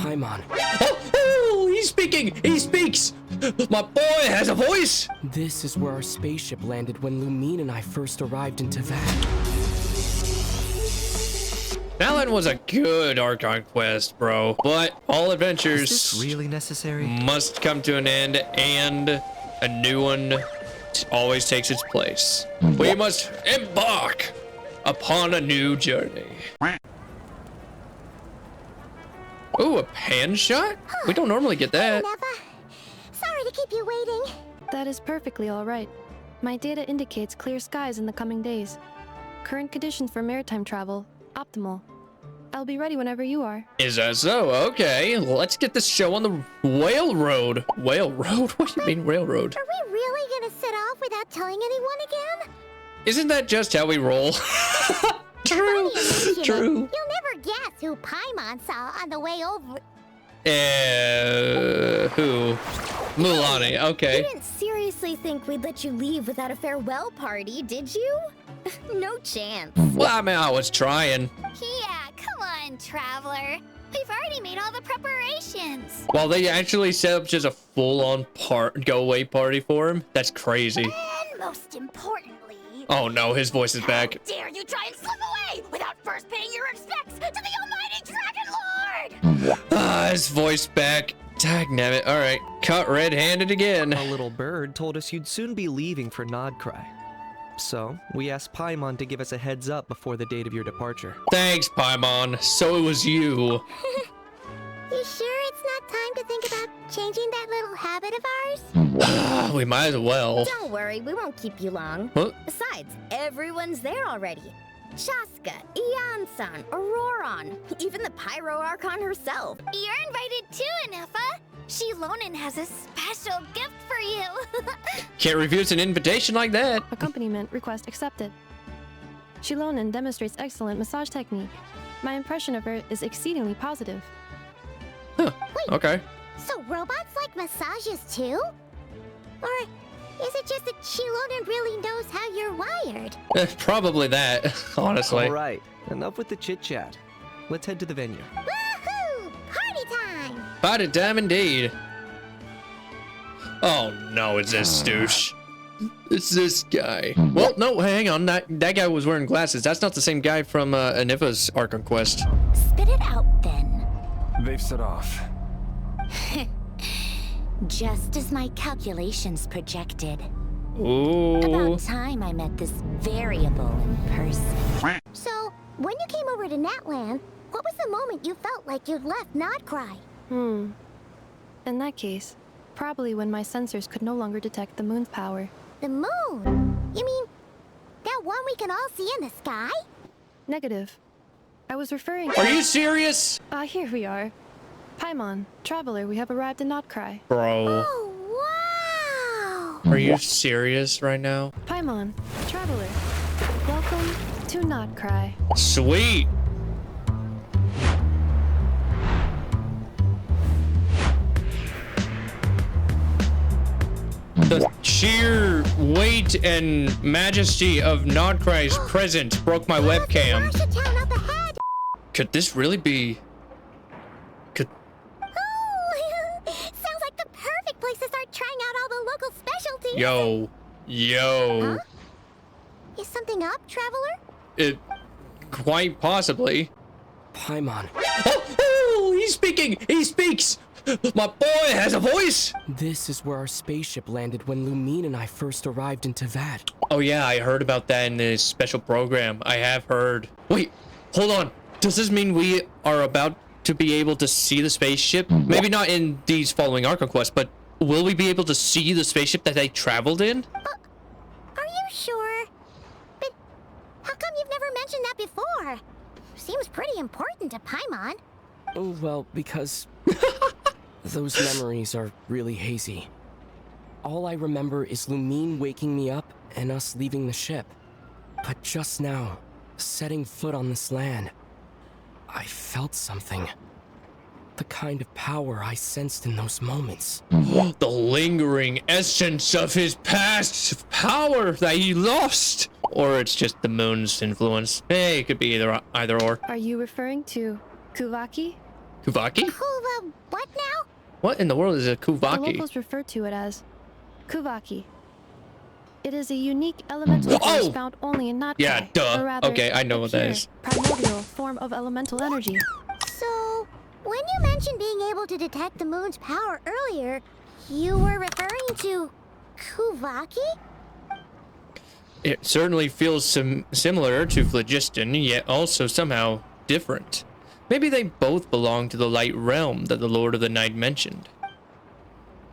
Paimon. Oh, he's speaking! He speaks! My boy has a voice! This is where our spaceship landed when Lumine and I first arrived in Teyvat. Alan was a good Archon quest, bro. But all adventures Is this really necessary? must come to an end, and a new one always takes its place. We must embark upon a new journey. Ooh, a pan shot? We don't normally get that. Sorry to keep you waiting. That is perfectly all right. My data indicates clear skies in the coming days. Current conditions for maritime travel, optimal. I'll be ready whenever you are. Is that so? Okay, let's get this show on the whale road. Whale road? What do you mean railroad? Are we really gonna set off without telling anyone again? Isn't that just how we roll? True. True. You'll never guess who Paimon saw on the way over. Who? Mulani, You okay. didn't seriously think we'd let you leave without a farewell party, did you? No chance. Well, I mean, I was trying. Yeah, come on, traveler. We've already made all the preparations. Well, they actually set up just a full-on go-away party for him. That's crazy. And most importantly... Oh no, his voice is back. How dare you try and slip away without first paying your respects to the almighty Dragon Lord! Ah, his voice back. Dagnabbit. All right, caught red-handed again. A little bird told us you'd soon be leaving for Nod-Krai. So, we asked Paimon to give us a heads up before the date of your departure. Thanks, Paimon. So it was you. You sure it's not time to think about changing that little habit of ours? We might as well. Don't worry, we won't keep you long. Huh? Besides, everyone's there already. Shaska, Ian-san, Auroron, even the Pyro Archon herself. You're invited too, Anefa. Shilonen has a special gift for you. Can't refuse an invitation like that. Accompaniment request accepted. Shilonen demonstrates excellent massage technique. My impression of her is exceedingly positive. Huh. Wait. Okay. So robots like massages too? Or is it just that Shilonen really knows how you're wired? Probably that, honestly. All right, enough with the chit-chat. Let's head to the venue. Woohoo! Party time! Party time indeed. Oh no, it's this douche. It's this guy. Well, no, hang on. That guy was wearing glasses. That's not the same guy from Anifa's Archon quest. Spit it out then. They've set off. Just as my calculations projected. Ooh. About time I met this variable in person. So, when you came over to Natlan, what was the moment you felt like you'd left Nod-Krai? In that case, probably when my sensors could no longer detect the moon's power. The moon? You mean that one we can all see in the sky? Negative. I was referring Are you serious? here we are. Paimon, traveler, we have arrived in Nod-Krai. Bro. Oh, wow! Are you serious right now? Paimon, traveler, welcome to Nod-Krai. Sweet. The sheer weight and majesty of Nod-Krai's presence broke my webcam. There's a town up ahead! Could this really be... Could... Oh, sounds like the perfect place to start trying out all the local specialties. Yo. Huh? Is something up, traveler? It... Quite possibly. Paimon. Oh, he's speaking! He speaks! My boy has a voice! This is where our spaceship landed when Lumine and I first arrived in Teyvat. Oh yeah, I heard about that in this special program. I have heard. Wait, hold on. Does this mean we are about to be able to see the spaceship? Maybe not in these following Archon quests, but will we be able to see the spaceship that they traveled in? Are you sure? But how come you've never mentioned that before? Seems pretty important to Paimon. Oh, well, because those memories are really hazy. All I remember is Lumine waking me up and us leaving the ship. But just now, setting foot on this land, I felt something. The kind of power I sensed in those moments. The lingering essence of his past power that he lost. Or it's just the moon's influence. Hey, it could be either or. Are you referring to Kuvaki? Kuvaki? What now? What in the world is a The Kuvaki? locals refer to it as Kuvaki. It is a unique elemental force Oh! found only in Nod-Krai. Yeah, duh. Or rather, Okay, I know a what that pure, is. primordial form of elemental energy. So, when you mentioned being able to detect the moon's power earlier, you were referring to Kuvaki? It certainly feels similar to phlogiston, yet also somehow different. Maybe they both belong to the light realm that the Lord of the Night mentioned.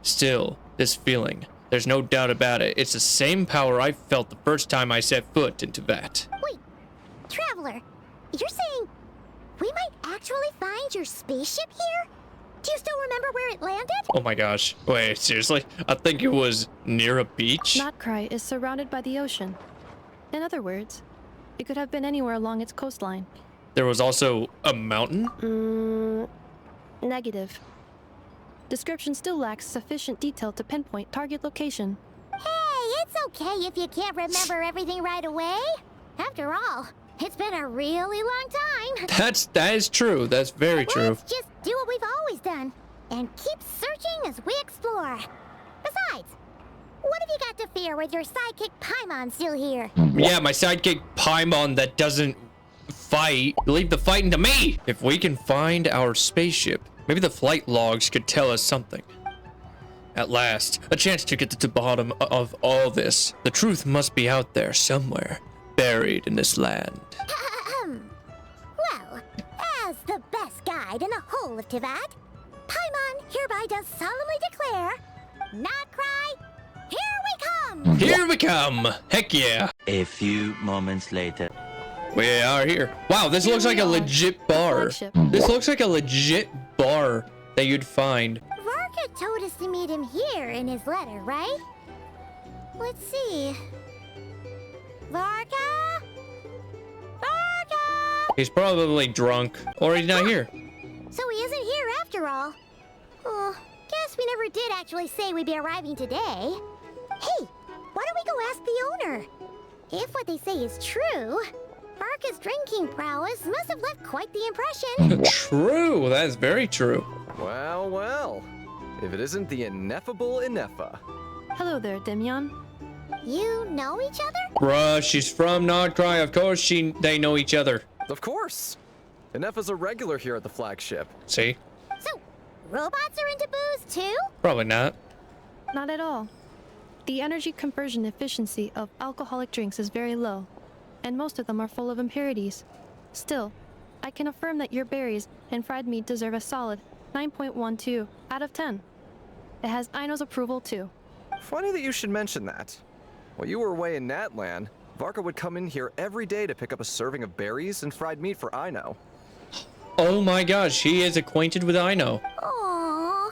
Still, this feeling, there's no doubt about it. It's the same power I felt the first time I set foot into Vat. Wait, Traveler, you're saying we might actually find your spaceship here? Do you still remember where it landed? Oh my gosh. Wait, seriously? I think it was near a beach? Nod-Krai is surrounded by the ocean. In other words, it could have been anywhere along its coastline. There was also a mountain? Negative. Description still lacks sufficient detail to pinpoint target location. Hey, it's okay if you can't remember everything right away. After all, it's been a really long time. That is true. That's very true. Let's just do what we've always done and keep searching as we explore. Besides, what have you got to fear with your sidekick Paimon still here? Yeah, my sidekick Paimon that doesn't fight. Leave the fighting to me! If we can find our spaceship, maybe the flight logs could tell us something. At last, a chance to get to the bottom of all this. The truth must be out there somewhere, buried in this land. Well, as the best guide in the whole of Tivat, Paimon hereby does solemnly declare, Nod-Krai, here we come! Here we come! Heck yeah! A few moments later. We are here. Wow, this looks like a legit bar. Flagship. This looks like a legit bar that you'd find. Varka told us to meet him here in his letter, right? Let's see. Varka? Varka! He's probably drunk, or he's not here. So he isn't here after all. Oh, guess we never did actually say we'd be arriving today. Hey, why don't we go ask the owner? If what they say is true, Varka's drinking prowess must have left quite the impression. True, that is very true. Well, well. If it isn't the ineffable Inefa. Hello there, Demyon. You know each other? Bruh, she's from Nod-Krai. Of course they know each other. Of course. Inefa's a regular here at the flagship. See? So, robots are into booze too? Probably not. Not at all. The energy conversion efficiency of alcoholic drinks is very low, and most of them are full of impurities. Still, I can affirm that your berries and fried meat deserve a solid 9.12 out of 10. It has Aino's approval too. Funny that you should mention that. While you were away in Natlan, Varka would come in here every day to pick up a serving of berries and fried meat for Aino. Oh my gosh, he is acquainted with Aino. Aww.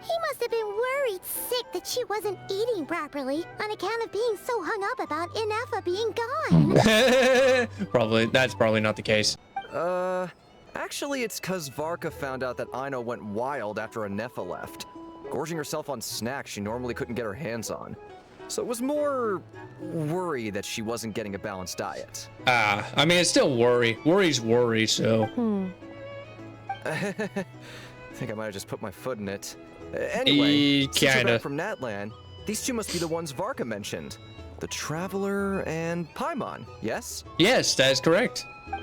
He must have been worried sick that she wasn't eating properly on account of being so hung up about Inefa being gone. That's probably not the case. Actually, it's cause Varka found out that Aino went wild after Inefa left, gorging herself on snacks she normally couldn't get her hands on. So it was more worry that she wasn't getting a balanced diet. I mean, it's still worry. Worry's worry, so. I think I might have just put my foot in it. Anyway, since you're Kinda. back from Natlan, these two must be the ones Varka mentioned. The Traveler and Paimon, yes? Yes, that is correct. Yep,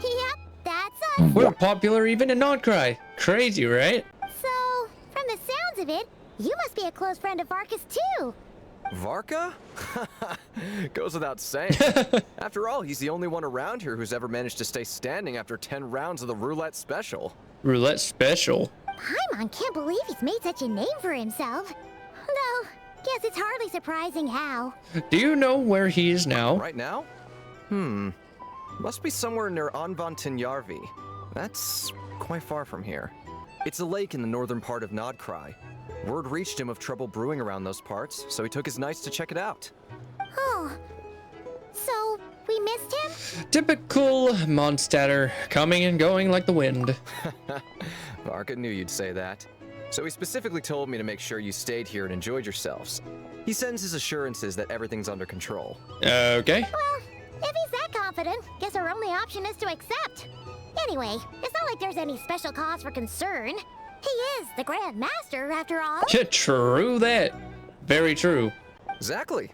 that's us. We're popular even in Nod-Krai. Crazy, right? So, from the sounds of it, you must be a close friend of Varka's too. Varka? Goes without saying. After all, he's the only one around here who's ever managed to stay standing after 10 rounds of the roulette special. Roulette special. Paimon can't believe he's made such a name for himself. Though, guess it's hardly surprising how. Do you know where he is now? Right now? Must be somewhere near Anvantinyarvi. That's quite far from here. It's a lake in the northern part of Nod-Krai. Word reached him of trouble brewing around those parts, so he took his knights to check it out. Oh, so we missed him? Typical Mondstatter, coming and going like the wind. Varka knew you'd say that. So he specifically told me to make sure you stayed here and enjoyed yourselves. He sends his assurances that everything's under control. Okay. Well, if he's that confident, guess our only option is to accept. Anyway, it's not like there's any special cause for concern. He is the Grand Master, after all. True that. Very true. Exactly.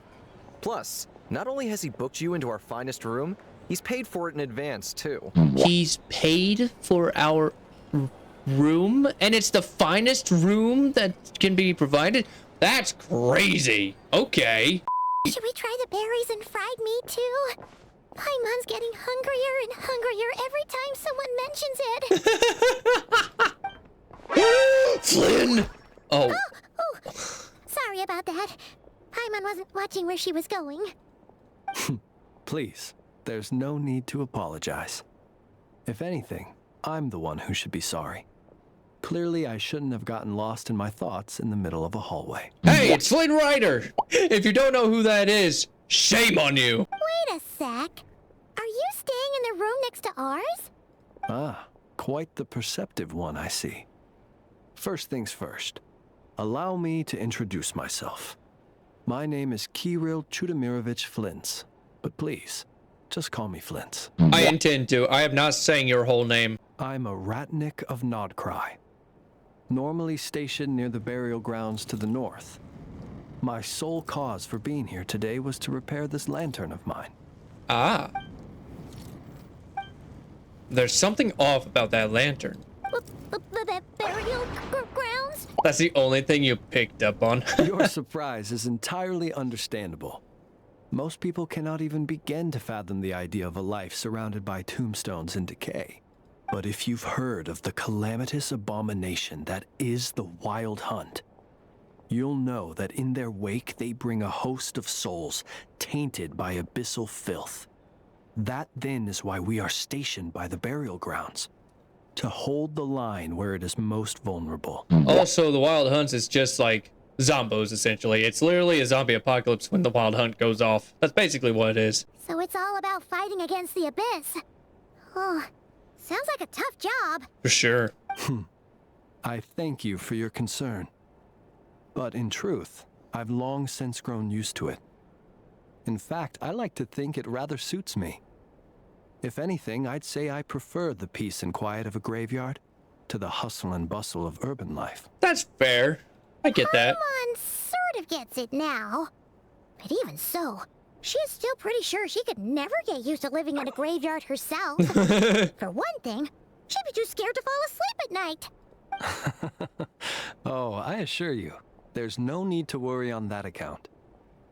Plus, not only has he booked you into our finest room, he's paid for it in advance, too. He's paid for our room, and it's the finest room that can be provided? That's crazy. Okay. Should we try the berries and fried meat, too? Paimon's getting hungrier and hungrier every time someone mentions it. Flynn! Oh. Oh, sorry about that. Paimon wasn't watching where she was going. Please, there's no need to apologize. If anything, I'm the one who should be sorry. Clearly, I shouldn't have gotten lost in my thoughts in the middle of a hallway. Hey, it's Flynn Rider! If you don't know who that is, shame on you! Wait a sec. Are you staying in the room next to ours? Ah, quite the perceptive one, I see. First things first, allow me to introduce myself. My name is Kirill Chudamirovich Flintz, but please, just call me Flintz. I intend to. I am not saying your whole name. I'm a Ratnik of Nod-Krai, normally stationed near the burial grounds to the north. My sole cause for being here today was to repair this lantern of mine. Ah. There's something off about that lantern. The burial grounds? That's the only thing you picked up on. Your surprise is entirely understandable. Most people cannot even begin to fathom the idea of a life surrounded by tombstones and decay. But if you've heard of the calamitous abomination that is the Wild Hunt, you'll know that in their wake they bring a host of souls tainted by abyssal filth. That then is why we are stationed by the burial grounds, to hold the line where it is most vulnerable. Also, the Wild Hunts is just like zombos, essentially. It's literally a zombie apocalypse when the Wild Hunt goes off. That's basically what it is. So it's all about fighting against the abyss. Oh, sounds like a tough job. For sure. I thank you for your concern. But in truth, I've long since grown used to it. In fact, I like to think it rather suits me. If anything, I'd say I prefer the peace and quiet of a graveyard to the hustle and bustle of urban life. That's fair. I get that. Paimon sort of gets it now. But even so, she is still pretty sure she could never get used to living in a graveyard herself. For one thing, she'd be too scared to fall asleep at night. Oh, I assure you, there's no need to worry on that account.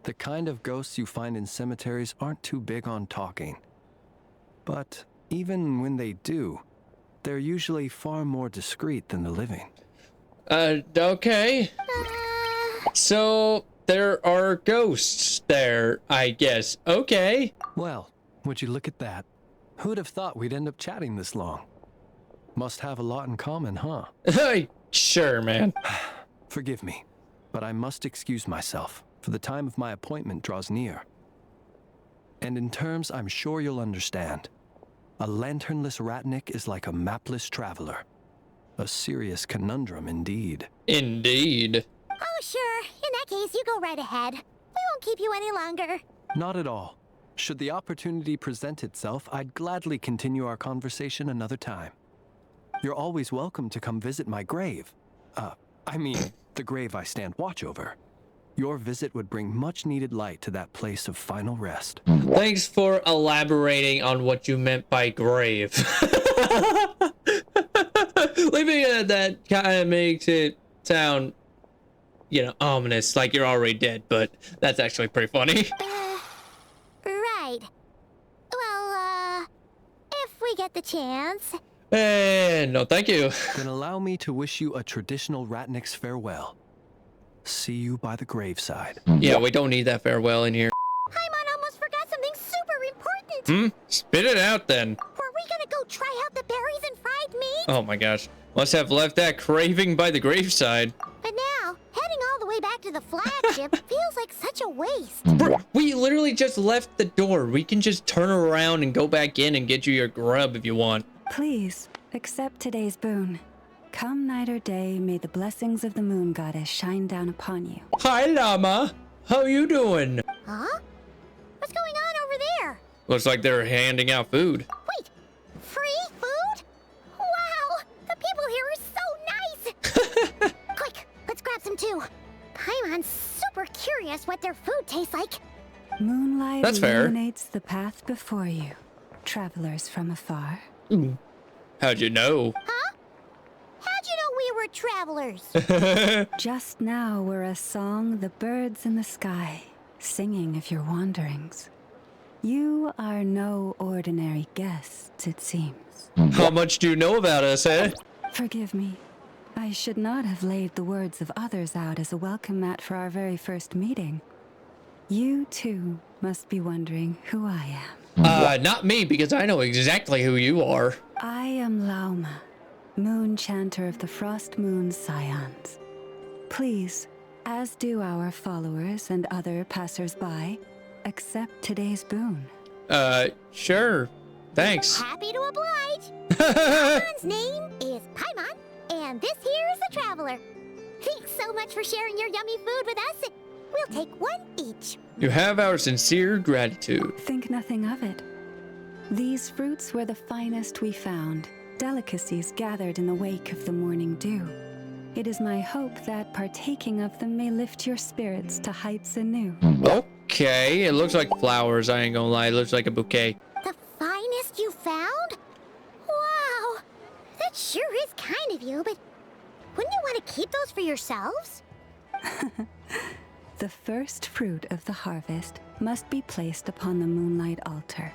The kind of ghosts you find in cemeteries aren't too big on talking. But even when they do, they're usually far more discreet than the living. Okay. So, there are ghosts there, I guess. Okay. Well, would you look at that? Who'd have thought we'd end up chatting this long? Must have a lot in common, huh? Sure, man. Forgive me, but I must excuse myself, for the time of my appointment draws near. And in terms I'm sure you'll understand, a lanternless Ratnik is like a mapless traveler. A serious conundrum indeed. Indeed. Oh, sure. In that case, you go right ahead. We won't keep you any longer. Not at all. Should the opportunity present itself, I'd gladly continue our conversation another time. You're always welcome to come visit my grave. I mean, the grave I stand watch over. Your visit would bring much needed light to that place of final rest. Thanks for elaborating on what you meant by grave. Leaving it at that kind of makes it sound, ominous, like you're already dead, but that's actually pretty funny. Right. Well, if we get the chance. No, thank you. Then allow me to wish you a traditional Ratnik's farewell. See you by the graveside. Yeah, we don't need that farewell in here. Paimon almost forgot something super important. Spit it out then. Were we gonna go try out the berries and fried meat? Oh my gosh. Must have left that craving by the graveside. But now, heading all the way back to the flagship feels like such a waste. Bro, we literally just left the door. We can just turn around and go back in and get you your grub if you want. Please, accept today's boon. Come night or day, may the blessings of the moon goddess shine down upon you. Hi, Llama. How you doing? Huh? What's going on over there? Looks like they're handing out food. Wait, free food? Paimon super curious what their food tastes like. Moonlight That's fair. illuminates the path before you, travelers from afar. How'd you know? Huh? How'd you know we were travelers? Just now were a song the birds in the sky, singing of your wanderings. You are no ordinary guests, it seems. How much do you know about us, eh? Forgive me. I should not have laid the words of others out as a welcome mat for our very first meeting. You, too, must be wondering who I am. Not me, because I know exactly who you are. I am Lauma, moon chanter of the Frost Moon Scions. Please, as do our followers and other passers-by, accept today's boon. Sure. Thanks. Happy to oblige. Paimon's name is Paimon, and this here is the traveler. Thanks so much for sharing your yummy food with us. We'll take one each. You have our sincere gratitude. Think nothing of it. These fruits were the finest we found, delicacies gathered in the wake of the morning dew. It is my hope that partaking of them may lift your spirits to heights anew. Okay, it looks like flowers, I ain't gonna lie. It looks like a bouquet. The finest you found? Wow, that sure is kind of you, but wouldn't you want to keep those for yourselves? The first fruit of the harvest must be placed upon the moonlight altar,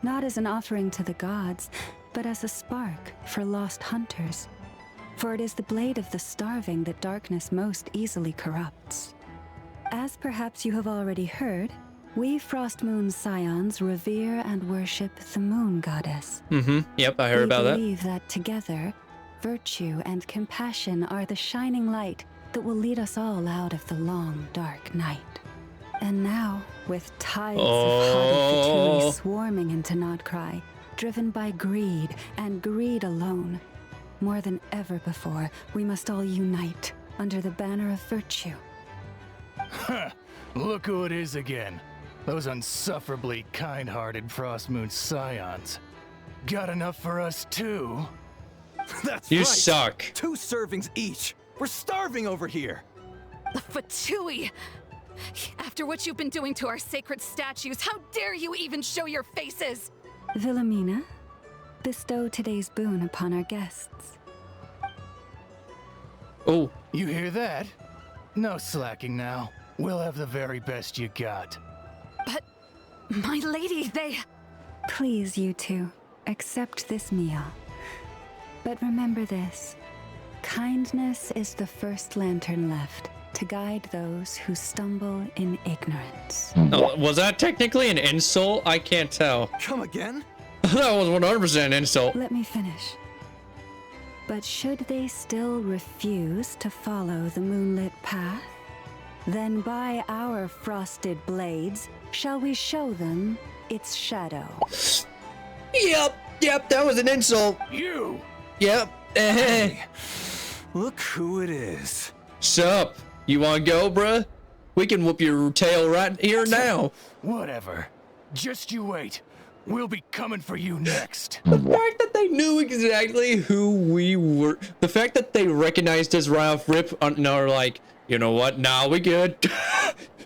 not as an offering to the gods, but as a spark for lost hunters. For it is the blade of the starving that darkness most easily corrupts. As perhaps you have already heard, we Frost Moon Scions revere and worship the moon goddess. Yep, I heard about that. We believe that together, virtue and compassion are the shining light that will lead us all out of the long, dark night. And now, with tides of haughty Fatui swarming into Nod-Krai, driven by greed, and greed alone, more than ever before, we must all unite under the banner of virtue. Look who it is again. Those unsufferably kind-hearted Frost Moon Scions. Got enough for us too? That's You right. suck. 2 servings each. We're starving over here. Fatui! After what you've been doing to our sacred statues, how dare you even show your faces? Wilhelmina, bestow today's boon upon our guests. Oh, You hear that? No slacking now. We'll have the very best you got. But, my lady, they... Please, you two, accept this meal. But remember this. Kindness is the first lantern left to guide those who stumble in ignorance. oh, was that technically an insult? I can't tell. Come again? That was 100% an insult. Let me finish. But should they still refuse to follow the moonlit path, then by our frosted blades shall we show them its shadow. Yep, that was an insult. You! Yep. Hey, look who it is. Sup? You wanna go, bruh? We can whoop your tail right here now. Whatever. Just you wait. We'll be coming for you next. The fact that they knew exactly who we were, the fact that they recognized us right off rip, and are like, you know what? Nah, we good.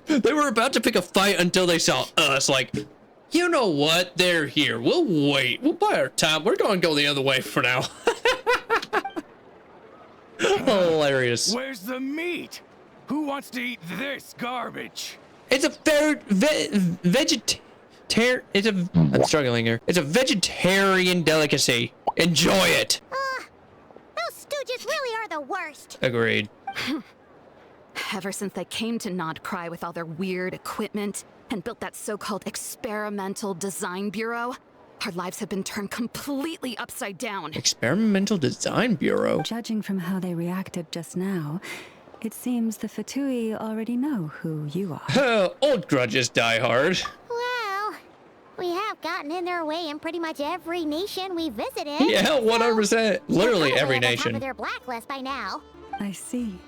They were about to pick a fight until they saw us. Like, you know what? They're here. We'll wait. We'll buy our time. We're going to go the other way for now. Hilarious. Where's the meat? Who wants to eat this garbage? It's a I'm struggling here. It's a vegetarian delicacy. Enjoy it. Those stooges really are the worst. Agreed. Ever since they came to Nod-Krai with all their weird equipment and built that so-called experimental design bureau, our lives have been turned completely upside down. Experimental Design Bureau. Judging from how they reacted just now, it seems the Fatui already know who you are. Old grudges die hard. Well, we have gotten in their way in pretty much every nation we visited. Yeah, 100%. Literally They're every probably at the top nation. of their blacklist by now. I see.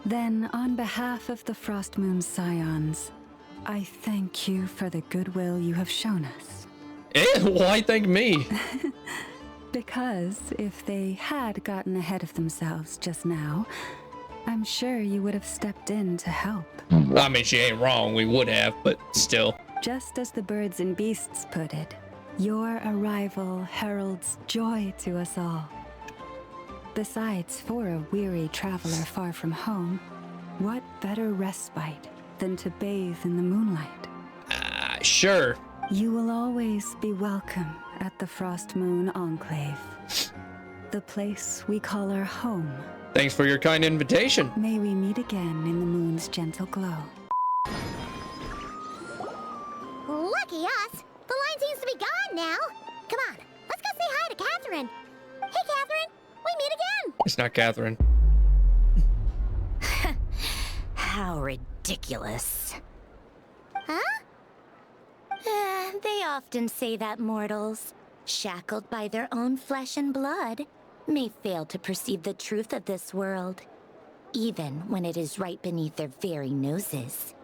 Then, on behalf of the Frost Moon Scions, I thank you for the goodwill you have shown us. Why thank me? Because if they had gotten ahead of themselves just now, I'm sure you would have stepped in to help. I mean, she ain't wrong. We would have, but still. Just as the birds and beasts put it, your arrival heralds joy to us all. Besides, for a weary traveler far from home, what better respite than to bathe in the moonlight? Sure. You will always be welcome at the Frost Moon Enclave, the place we call our home. Thanks for your kind invitation. May we meet again in the moon's gentle glow. Lucky us! The line seems to be gone now. Come on, let's go say hi to Catherine. Hey, Catherine, we meet again. It's not Catherine. How ridiculous. Huh? They often say that mortals, shackled by their own flesh and blood, may fail to perceive the truth of this world, even when it is right beneath their very noses.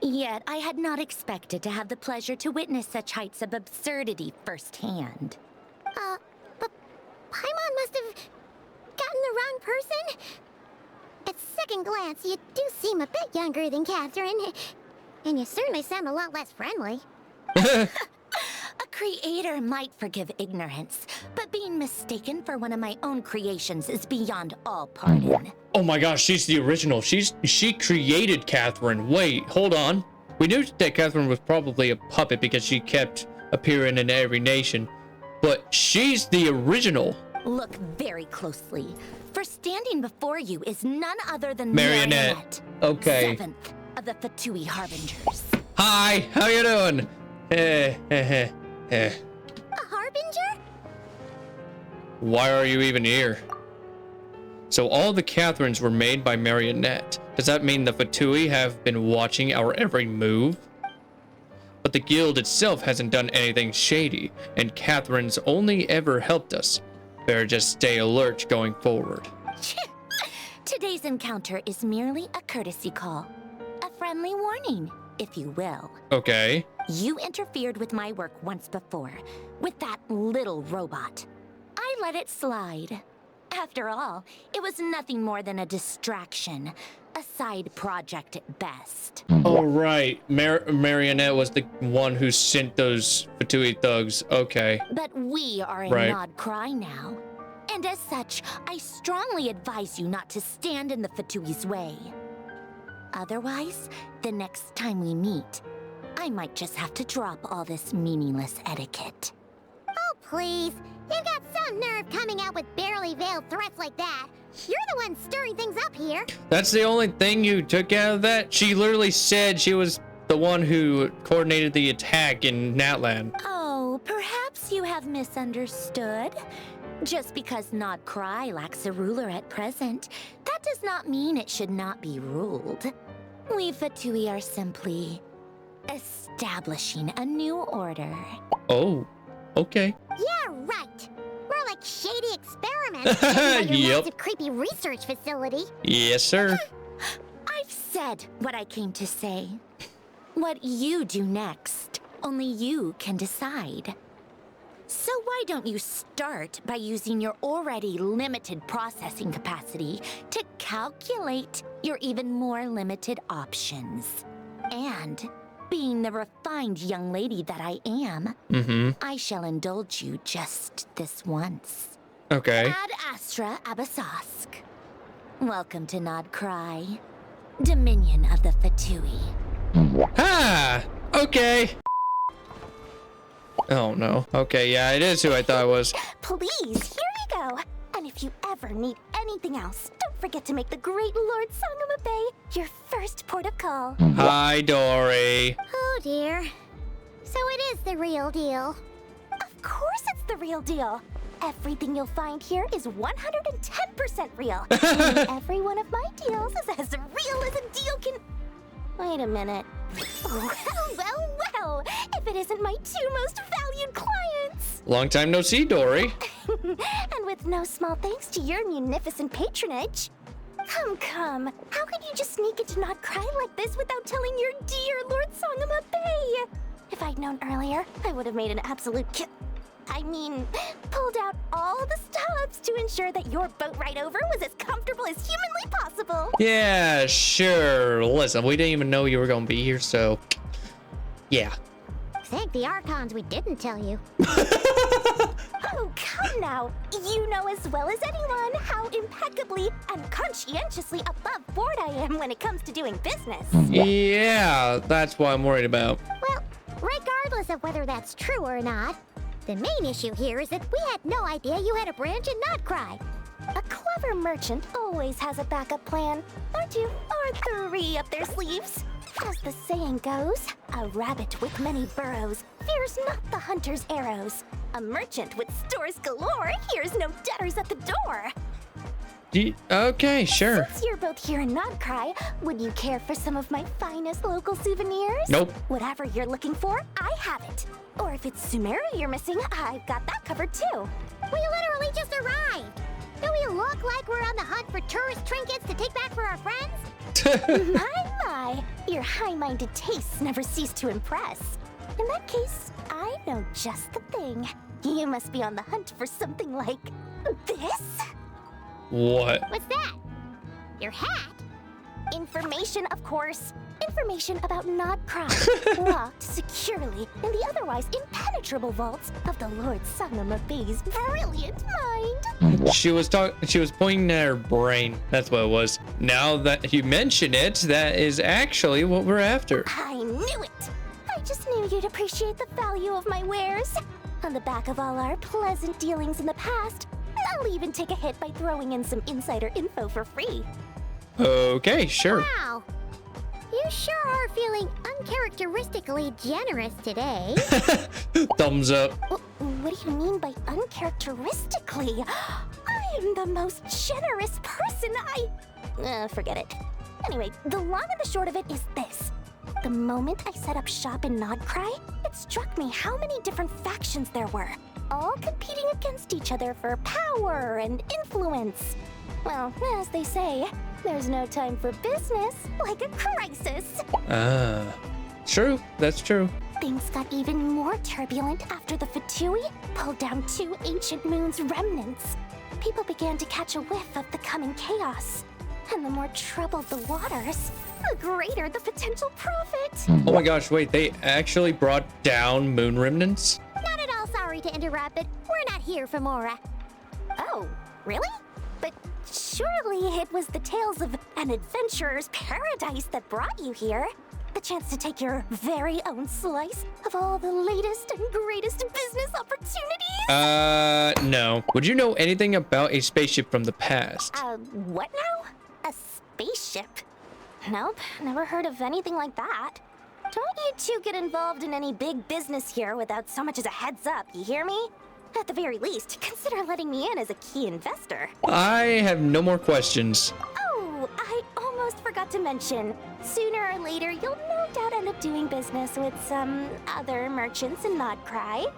Yet I had not expected to have the pleasure to witness such heights of absurdity firsthand. But Paimon must have gotten the wrong person? At second glance, you do seem a bit younger than Catherine, and you certainly sound a lot less friendly. A creator might forgive ignorance, but being mistaken for one of my own creations is beyond all pardon. Oh my gosh, she's the original. She created Catherine. Wait, hold on. We knew that Catherine was probably a puppet because she kept appearing in every nation, but she's the original. Look very closely, for standing before you is none other than Marionette. Okay. 7th of the Fatui Harbingers. Hi, how you doing? A Harbinger? Why are you even here? So all the Catherines were made by Marionette. Does that mean the Fatui have been watching our every move? But the guild itself hasn't done anything shady, and Catherine's only ever helped us. Better just stay alert going forward. Today's encounter is merely a courtesy call. A friendly warning, if you will. Okay. You interfered with my work once before, with that little robot. I let it slide. After all, it was nothing more than a distraction, a side project at best. Oh, right. Marionette was the one who sent those Fatui thugs. Okay. But we are in Right. Nod-Krai now. And as such, I strongly advise you not to stand in the Fatui's way. Otherwise, the next time we meet, I might just have to drop all this meaningless etiquette. Oh, please. You've got some nerve coming out with barely veiled threats like that. You're the one stirring things up here. That's the only thing you took out of that? She literally said she was the one who coordinated the attack in Natlan. Oh, perhaps you have misunderstood. Just because Nod-Krai lacks a ruler at present, that does not mean it should not be ruled. We Fatui are simply establishing a new order. Oh, okay. Yeah, right. We're like shady experiments at your Yep. massive creepy research facility. Yes, sir. I've said what I came to say. What you do next, only you can decide. So why don't you start by using your already limited processing capacity to calculate your even more limited options? And being the refined young lady that I am, I shall indulge you just this once. Okay. Ad Astra Abasask. Welcome to Nod-Krai, Dominion of the Fatui. Ah, okay. Oh no. Okay, yeah, it is who I thought it was. Please, here we go. And if you ever need anything else, don't forget to make the great Lord Sangama Bay your first port of call. Hi, Dory. Oh dear. So it is the real deal. Of course it's the real deal. Everything you'll find here is 110% real. And every one of my deals is as real as a deal can... Wait a minute. Well, if it isn't my two most valued clients. Long time no see, Dory. And with no small thanks to your munificent patronage. Come. How could you just sneak into Nod-Krai like this without telling your dear Lord Sangama Bay? If I'd known earlier, I would have made an absolute pulled out all the stops to ensure that your boat ride over was as comfortable as humanly possible. cool. Yeah, sure. Listen, we didn't even know you were gonna be here, so yeah. Thank the Archons we didn't tell you. Oh, come now. You know as well as anyone how impeccably and conscientiously above board I am when it comes to doing business. Yeah, that's what I'm worried about. Well, regardless of whether that's true or not, the main issue here is that we had no idea you had a branch in Nod-Krai. A clever merchant always has a backup plan, or two, or three up their sleeves. As the saying goes, a rabbit with many burrows fears not the hunter's arrows. A merchant with stores galore hears no debtors at the door. Okay, sure. Since you're both here in Nod-Krai, would you care for some of my finest local souvenirs? Nope. Whatever you're looking for, I have it. Or if it's Sumeru you're missing, I've got that covered too. We literally just arrived. Do we look like we're on the hunt for tourist trinkets to take back for our friends? My, your high-minded tastes never cease to impress. In that case, I know just the thing. You must be on the hunt for something like this? What? What's that? Your hat? Information, of course. Information about Nod-Krai, locked securely in the otherwise impenetrable vaults of the Lord Sangamabei's brilliant mind. She was pointing at her brain. That's what it was. Now that you mention it, that is actually what we're after. I knew it! I just knew you'd appreciate the value of my wares. On the back of all our pleasant dealings in the past, I'll even take a hit by throwing in some insider info for free. Okay, sure. Wow! You sure are feeling uncharacteristically generous today. Thumbs up. What do you mean by uncharacteristically? I am the most generous person forget it. Anyway, the long and the short of it is this. The moment I set up shop in Nod-Krai, it struck me how many different factions there were, all competing against each other for power and influence. Well, as they say, there's no time for business like a crisis. True. That's true. Things got even more turbulent after the Fatui pulled down 2 ancient moon's remnants. People began to catch a whiff of the coming chaos. And the more troubled the waters, the greater the potential profit. Oh my gosh, wait, they actually brought down moon remnants? Not at all sorry to interrupt, but we're not here for more. Oh, really? But surely it was the tales of an adventurer's paradise that brought you here. The chance to take your very own slice of all the latest and greatest business opportunities? No. Would you know anything about a spaceship from the past? What now? A spaceship? Nope, never heard of anything like that. Don't you two get involved in any big business here without so much as a heads up, you hear me? At the very least, consider letting me in as a key investor. I have no more questions. Oh, I almost forgot to mention. Sooner or later, you'll no doubt end up doing business with some other merchants in Nod-Krai.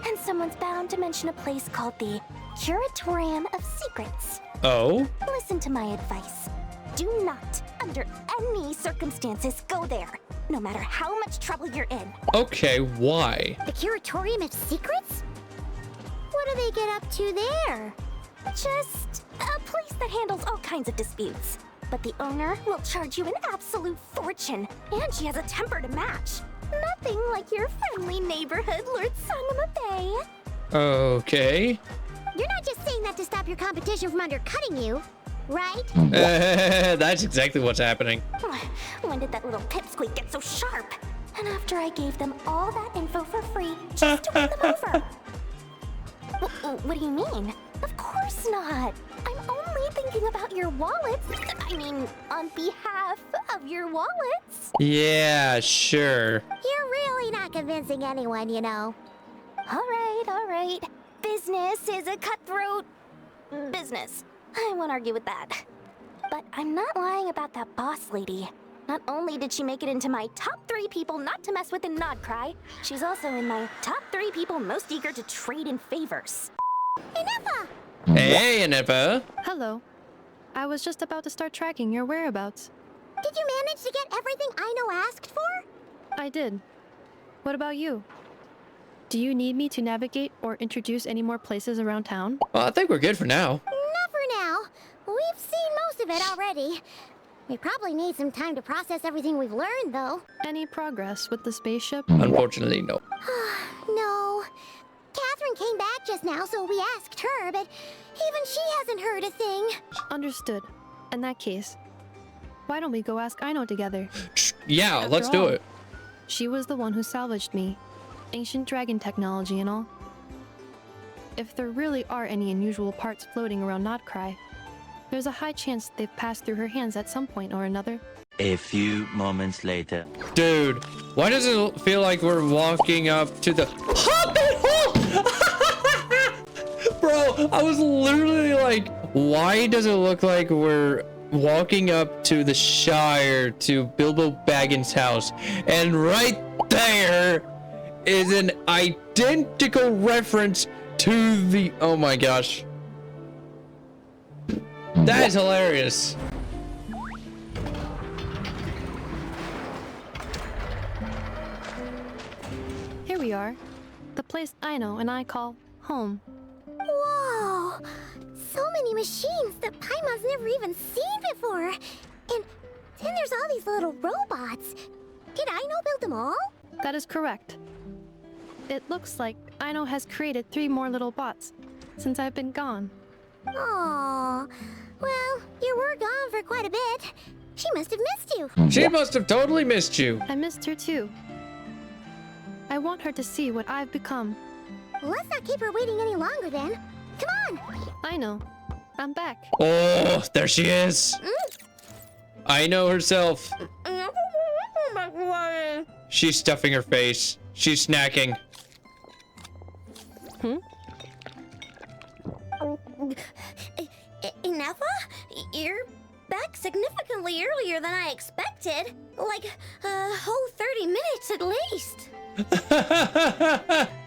And someone's bound to mention a place called the Curatorium of Secrets. Oh? Listen to my advice. Do not, under any circumstances, go there, no matter how much trouble you're in. Okay, why? The Curatorium of Secrets? What do they get up to there? Just a place that handles all kinds of disputes. But the owner will charge you an absolute fortune, and she has a temper to match. Nothing like your friendly neighborhood, Lord Sangamabei. Okay. You're not just saying that to stop your competition from undercutting you, right? That's exactly what's happening. When did that little pipsqueak get so sharp? And after I gave them all that info for free, just to win them over. What do you mean? Of course not. I'm only thinking about your wallets. I mean, on behalf of your wallets. Yeah, sure. You're really not convincing anyone, you know. All right. Business is a cutthroat business. I won't argue with that. But I'm not lying about that boss lady. Not only did she make it into my top 3 people not to mess with in Nod-Krai, she's also in my top 3 people most eager to trade in favors. Inepa! Hey, Inepa. Hello. I was just about to start tracking your whereabouts. Did you manage to get everything Aino asked for? I did. What about you? Do you need me to navigate or introduce any more places around town? Well, I think we're good for now. Not for now. We've seen most of it already. We probably need some time to process everything we've learned, though. Any progress with the spaceship? Unfortunately, no. No. Catherine came back just now, so we asked her, but even she hasn't heard a thing. Understood. In that case, why don't we go ask Aino together? Yeah, After let's do all, it. She was the one who salvaged me. Ancient dragon technology and all. If there really are any unusual parts floating around Nod-Krai, there's a high chance they've passed through her hands at some point or another. A few moments later. Dude, why does it feel like we're walking up to the Hobbit hole? Bro, I was literally like, why does it look like we're walking up to the Shire to Bilbo Baggins' house? And right there is an identical reference to the... Oh my gosh. That is hilarious. Here we are. The place Aino and I call home. Whoa! So many machines that Paimon's never even seen before. And then there's all these little robots. Did Aino build them all? That is correct. It looks like Aino has created 3 more little bots since I've been gone. Aww. Well, you were gone for quite a bit. She must have missed you. She must have totally missed you. I missed her too. I want her to see what I've become. Let's not keep her waiting any longer then. Come on! Aino, I'm back. Oh, there she is. I know herself. She's stuffing her face. She's snacking. Ineffa? You're back significantly earlier than I expected. Like a whole 30 minutes at least.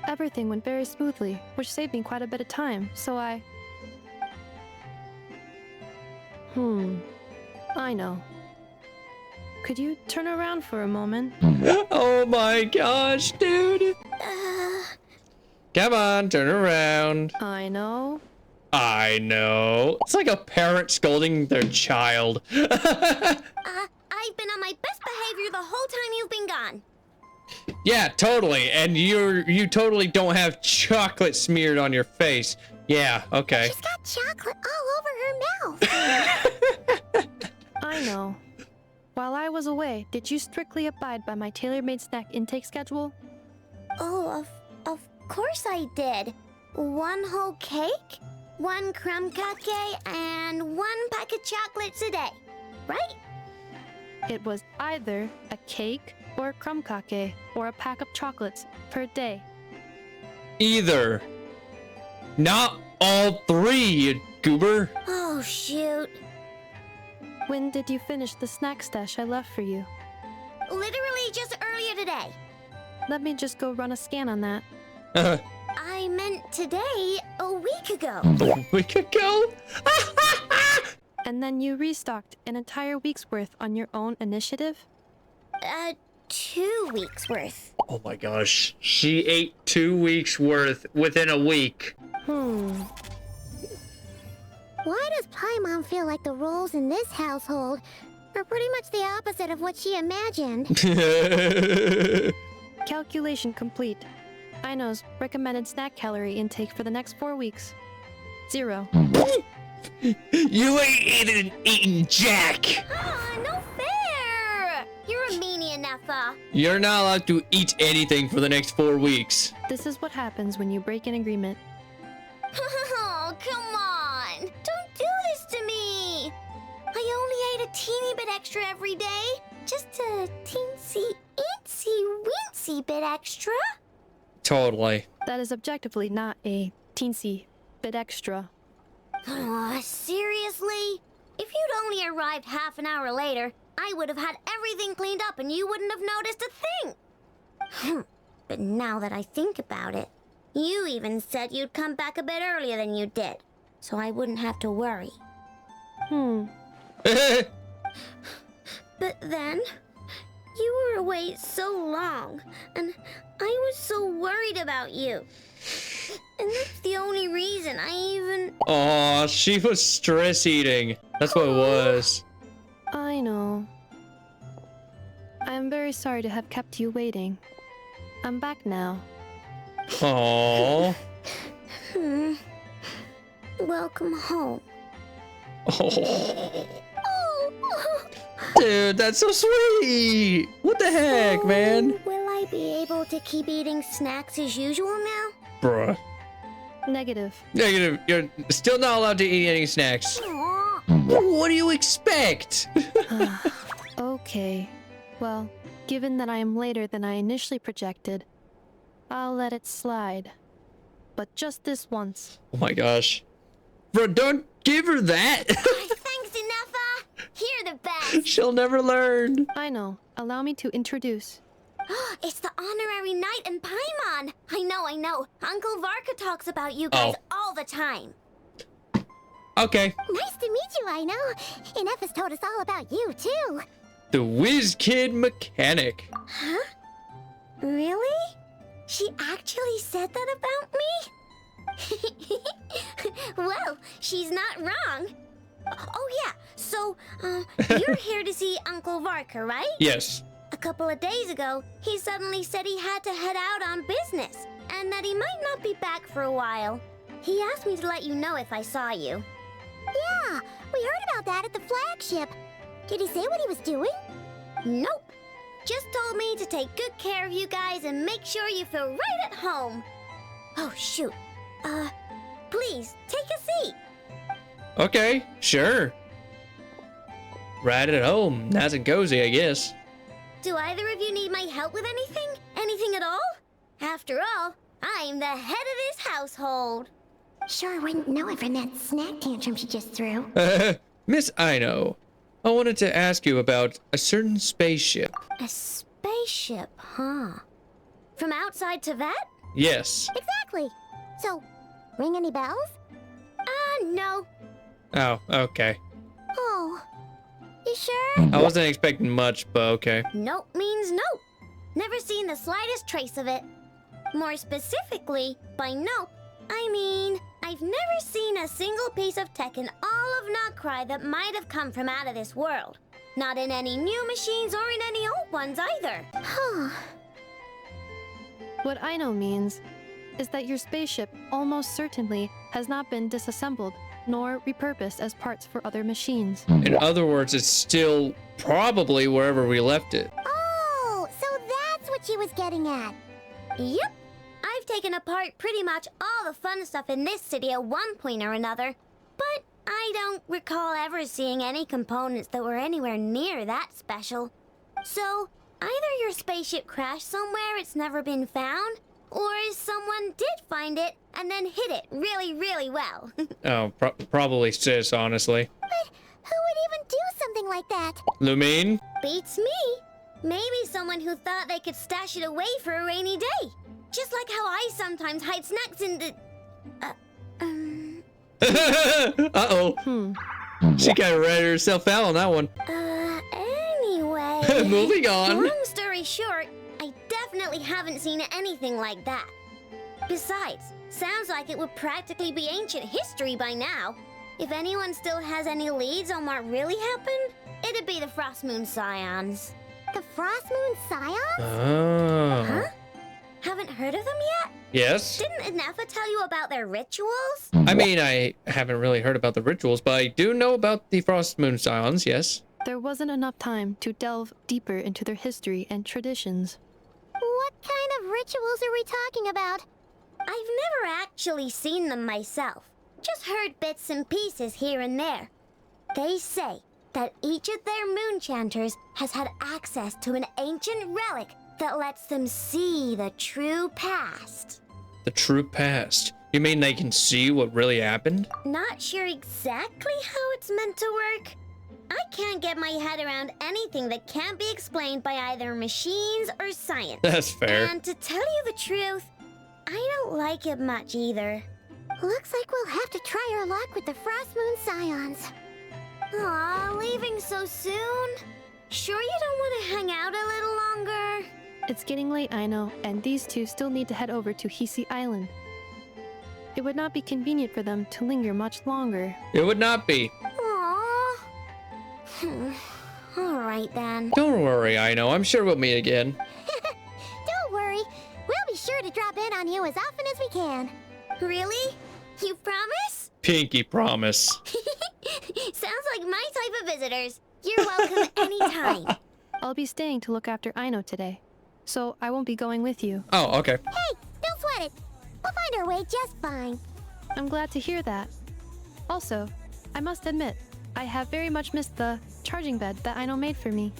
Everything went very smoothly, which saved me quite a bit of time, so I know. Could you turn around for a moment? Oh my gosh, dude. Come on, turn around. I know. I know. It's like a parent scolding their child. I've been on my best behavior the whole time you've been gone. Yeah, totally. And you totally don't have chocolate smeared on your face. Yeah, okay. She's got chocolate all over her mouth. I know. While I was away, did you strictly abide by my tailor-made snack intake schedule? Oh, of course I did. 1 whole cake, 1 crumb cake, and 1 pack of chocolates a day, right? It was either a cake or a crumb cake or a pack of chocolates per day. Either. Not all 3, you goober. Oh, shoot. When did you finish the snack stash I left for you? Literally just earlier today. Let me just go run a scan on that. I meant today, a week ago. A week ago? And then you restocked an entire week's worth on your own initiative? 2 weeks worth. Oh my gosh. She ate 2 weeks worth within a week. Why does Paimon feel like the roles in this household are pretty much the opposite of what she imagined? Calculation complete. Aino's recommended snack calorie intake for the next 4 weeks. 0. You ain't eating jack. No fair! You're a meanie, Ineffa. You're not allowed to eat anything for the next 4 weeks. This is what happens when you break an agreement. Oh, come on! Don't do this to me! I only ate a teeny bit extra every day. Just a teensy bit extra. Totally. That is objectively not a teensy bit extra. Oh, seriously? If you'd only arrived half an hour later, I would have had everything cleaned up and you wouldn't have noticed a thing. But now that I think about it, you even said you'd come back a bit earlier than you did, so I wouldn't have to worry. But then, you were away so long, and I was so worried about you. And that's the only reason I even... Aw, she was stress eating. That's what it was. I know. I am very sorry to have kept you waiting. I'm back now. Aww. Welcome home. Oh. Oh. Dude, that's so sweet. What the heck, man? Will I be able to keep eating snacks as usual now? Bruh. Negative. Negative. You're still not allowed to eat any snacks. Aw. What do you expect? Okay. Well, given that I am later than I initially projected, I'll let it slide. But just this once. Oh my gosh. Bro, don't give her that. Thanks, Inefa. You're the best. She'll never learn. I know. Allow me to introduce. It's the honorary knight and Paimon. I know. Uncle Varka talks about you guys all the time. Okay. Nice to meet you, I know. Inefa's told us all about you, too. The Whiz Kid Mechanic. Huh? Really? She actually said that about me? Well, she's not wrong. Oh, yeah. So, you're here to see Uncle Varka, right? Yes. A couple of days ago, he suddenly said he had to head out on business, and that he might not be back for a while. He asked me to let you know if I saw you. Yeah, we heard about that at the flagship. Did he say what he was doing? Nope. Just told me to take good care of you guys and make sure you feel right at home. Oh, shoot. Please, take a seat. Okay, sure. Right at home. Nice and cozy, I guess. Do either of you need my help with anything? Anything at all? After all, I'm the head of this household. Sure wouldn't know it from that snack tantrum she just threw. Miss Aino, I wanted to ask you about a certain spaceship. A spaceship, huh? From outside to that? Yes. Exactly. So, ring any bells? No. Oh, okay. Oh. You sure? I wasn't expecting much, but okay. Nope means nope. Never seen the slightest trace of it. More specifically, by nope, I mean, I've never seen a single piece of tech in all of Nod-Krai that might have come from out of this world. Not in any new machines or in any old ones either. Huh. What I know means is that your spaceship almost certainly has not been disassembled nor repurposed as parts for other machines. In other words, it's still probably wherever we left it. Oh, so that's what she was getting at. Yep. I've taken apart pretty much all the fun stuff in this city at one point or another, but I don't recall ever seeing any components that were anywhere near that special. So, either your spaceship crashed somewhere it's never been found, or someone did find it and then hid it really, really well. Oh, probably sis, honestly. But who would even do something like that? Lumine? Beats me. Maybe someone who thought they could stash it away for a rainy day. Just like how I sometimes hide snacks in the... Uh-oh. She kind of ratted herself out on that one. Anyway... Moving on. Long story short, I definitely haven't seen anything like that. Besides, sounds like it would practically be ancient history by now. If anyone still has any leads on what really happened, it'd be the Frost Moon Scions. The Frost Moon Scions? Oh. Huh? Haven't heard of them yet? Yes? Didn't Inefa tell you about their rituals? I mean, I haven't really heard about the rituals, but I do know about the Frost Moon Scions, yes. There wasn't enough time to delve deeper into their history and traditions. What kind of rituals are we talking about? I've never actually seen them myself. Just heard bits and pieces here and there. They say that each of their moon chanters has had access to an ancient relic that lets them see the true past. The true past? You mean they can see what really happened? Not sure exactly how it's meant to work. I can't get my head around anything that can't be explained by either machines or science. That's fair. And to tell you the truth, I don't like it much either. Looks like we'll have to try our luck with the Frost Moon Scions. Aw, leaving so soon? Sure you don't want to hang out a little longer? It's getting late, I know, and these two still need to head over to Hisi Island. It would not be convenient for them to linger much longer. It would not be. Aw, Alright then. Don't worry, I know. I'm sure we'll meet again. Don't worry. We'll be sure to drop in on you as often as we can. Really? You promise? Pinky promise. Sounds like my type of visitors. You're welcome anytime. I'll be staying to look after Aino today, so I won't be going with you. Oh, okay. Hey, don't sweat it. We'll find our way just fine. I'm glad to hear that. Also, I must admit, I have very much missed the charging bed that Aino made for me.